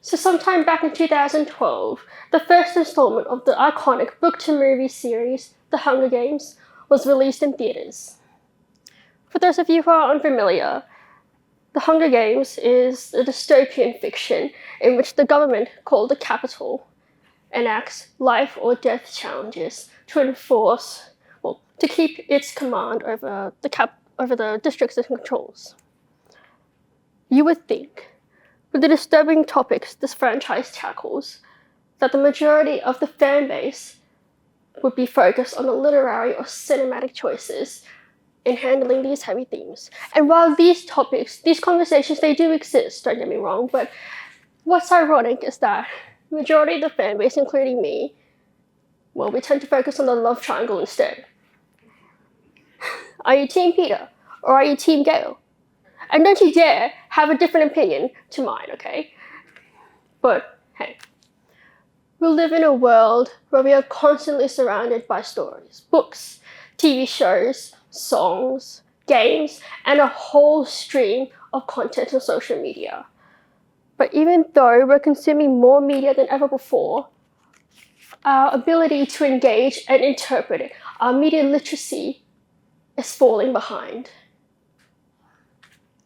So sometime back in 2012, the first installment of the iconic book-to-movie series, The Hunger Games, was released in theaters. For those of you who are unfamiliar, The Hunger Games is a dystopian fiction in which the government, called the Capitol, enacts life or death challenges to keep its command over the districts it controls. You would think, with the disturbing topics this franchise tackles, that the majority of the fan base would be focused on the literary or cinematic choices in handling these heavy themes. And while these conversations, they do exist, don't get me wrong, but what's ironic is that the majority of the fan base, including me, well, we tend to focus on the love triangle instead. Are you Team Peter or are you Team Gale? And don't you dare have a different opinion to mine, okay? But hey, we live in a world where we are constantly surrounded by stories, books, TV shows, songs, games, and a whole stream of content on social media. But even though we're consuming more media than ever before, our ability to engage and interpret it, our media literacy, is falling behind.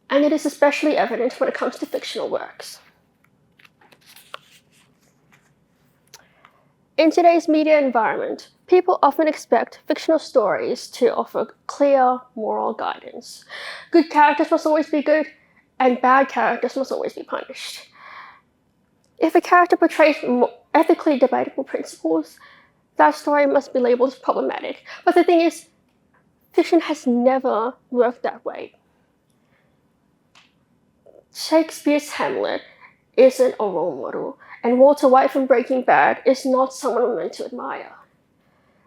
And it is especially evident when it comes to fictional works. In today's media environment, people often expect fictional stories to offer clear moral guidance. Good characters must always be good, and bad characters must always be punished. If a character portrays ethically debatable principles, that story must be labeled as problematic. But the thing is, fiction has never worked that way. Shakespeare's Hamlet isn't a role model, and Walter White from Breaking Bad is not someone we're meant to admire.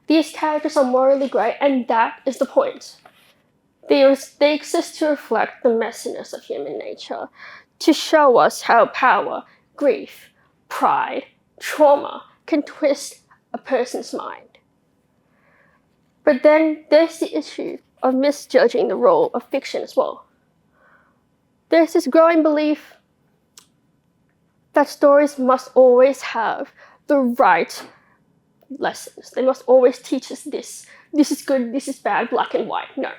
These characters are morally grey, and that is the point. They exist to reflect the messiness of human nature, to show us how power, grief, pride, trauma can twist a person's mind. But then there's the issue of misjudging the role of fiction as well. There's this growing belief that stories must always have the right lessons. They must always teach us this. This is good, this is bad, black and white. No.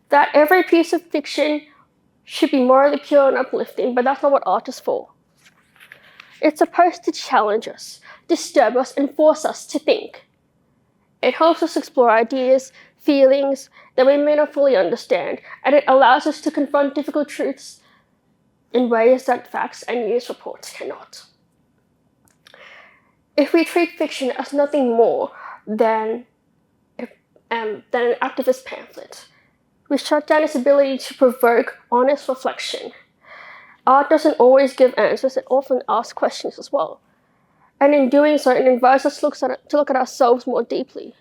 That every piece of fiction should be morally pure and uplifting, but that's not what art is for. It's supposed to challenge us, disturb us, and force us to think. It helps us explore ideas, feelings that we may not fully understand, and it allows us to confront difficult truths in ways that facts and news reports cannot. If we treat fiction as nothing more than an activist pamphlet, we shut down its ability to provoke honest reflection. Art doesn't always give answers, it often asks questions as well. And in doing so, it invites us to look at ourselves more deeply.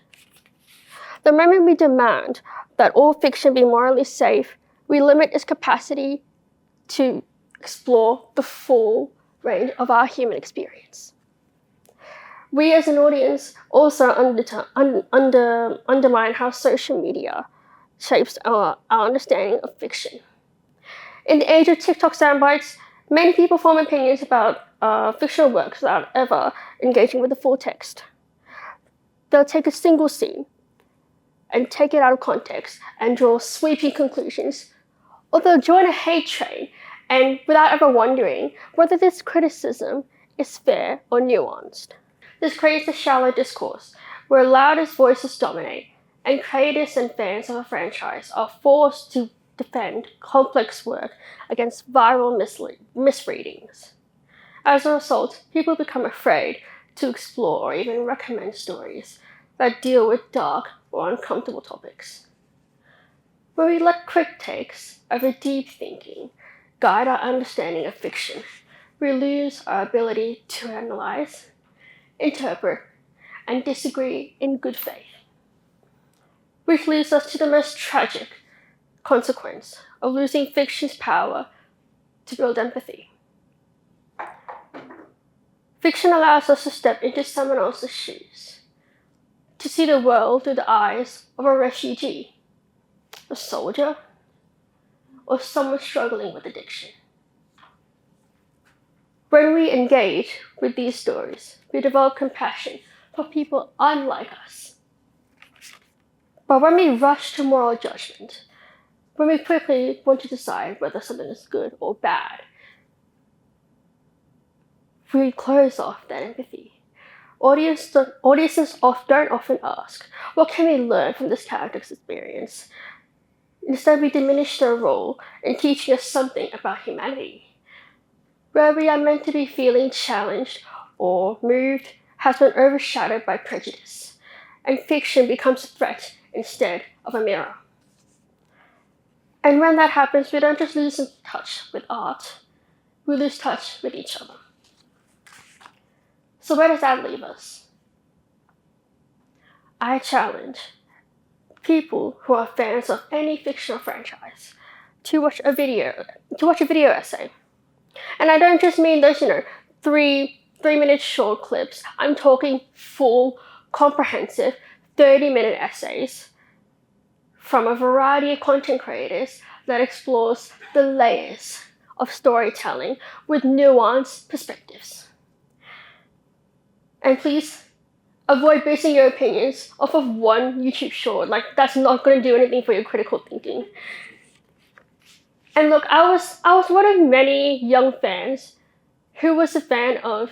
The moment we demand that all fiction be morally safe, we limit its capacity to explore the full range of our human experience. We as an audience also undermine how social media shapes our understanding of fiction. In the age of TikTok soundbites, many people form opinions about fictional works without ever engaging with the full text. They'll take a single scene and take it out of context and draw sweeping conclusions, or they'll join a hate train and without ever wondering whether this criticism is fair or nuanced. This creates a shallow discourse where loudest voices dominate, and creators and fans of a franchise are forced to defend complex work against viral misreadings. As a result, people become afraid to explore or even recommend stories that deal with dark or uncomfortable topics. When we let quick takes over deep thinking guide our understanding of fiction, we lose our ability to analyze, interpret, and disagree in good faith. Which leads us to the most tragic consequence of losing fiction's power to build empathy. Fiction allows us to step into someone else's shoes, to see the world through the eyes of a refugee, a soldier, or someone struggling with addiction. When we engage with these stories, we develop compassion for people unlike us. But when we rush to moral judgment, when we quickly want to decide whether something is good or bad, we close off that empathy. Audiences don't often ask, what can we learn from this character's experience? Instead, we diminish their role in teaching us something about humanity. Where we are meant to be feeling challenged or moved has been overshadowed by prejudice, and fiction becomes a threat instead of a mirror. And when that happens, we don't just lose touch with art, we lose touch with each other. So where does that leave us? I challenge people who are fans of any fictional franchise to watch a video essay. And I don't just mean those, 3-minute short clips. I'm talking full, comprehensive 30-minute essays from a variety of content creators that explores the layers of storytelling with nuanced perspectives. And please avoid basing your opinions off of one YouTube short. That's not going to do anything for your critical thinking. And look, I was one of many young fans who was a fan of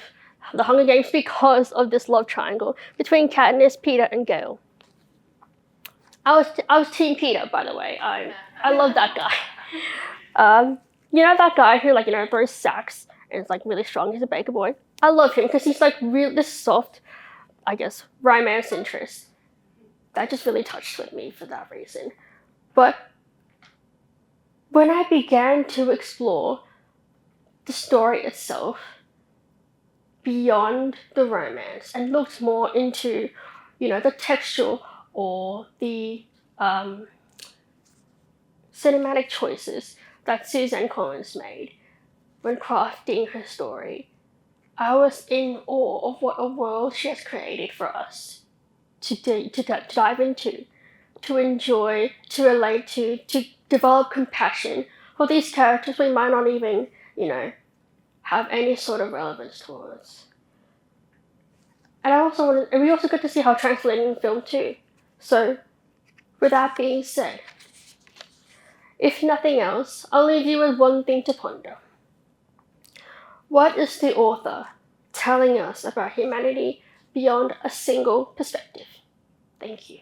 The Hunger Games because of this love triangle between Katniss, Peeta, and Gale. I was Team Peeta, by the way. I love that guy. That guy who throws sacks and is really strong. He's a baker boy. I love him because he's this soft, I guess, romance interest. That just really touched with me for that reason. But when I began to explore the story itself beyond the romance and looked more into, the textual or the cinematic choices that Suzanne Collins made when crafting her story, I was in awe of what a world she has created for us to dive into, to enjoy, to relate to develop compassion for these characters we might not even, have any sort of relevance towards. And we also get to see how translating film too. So, with that being said, if nothing else, I'll leave you with one thing to ponder. What is the author telling us about humanity beyond a single perspective? Thank you.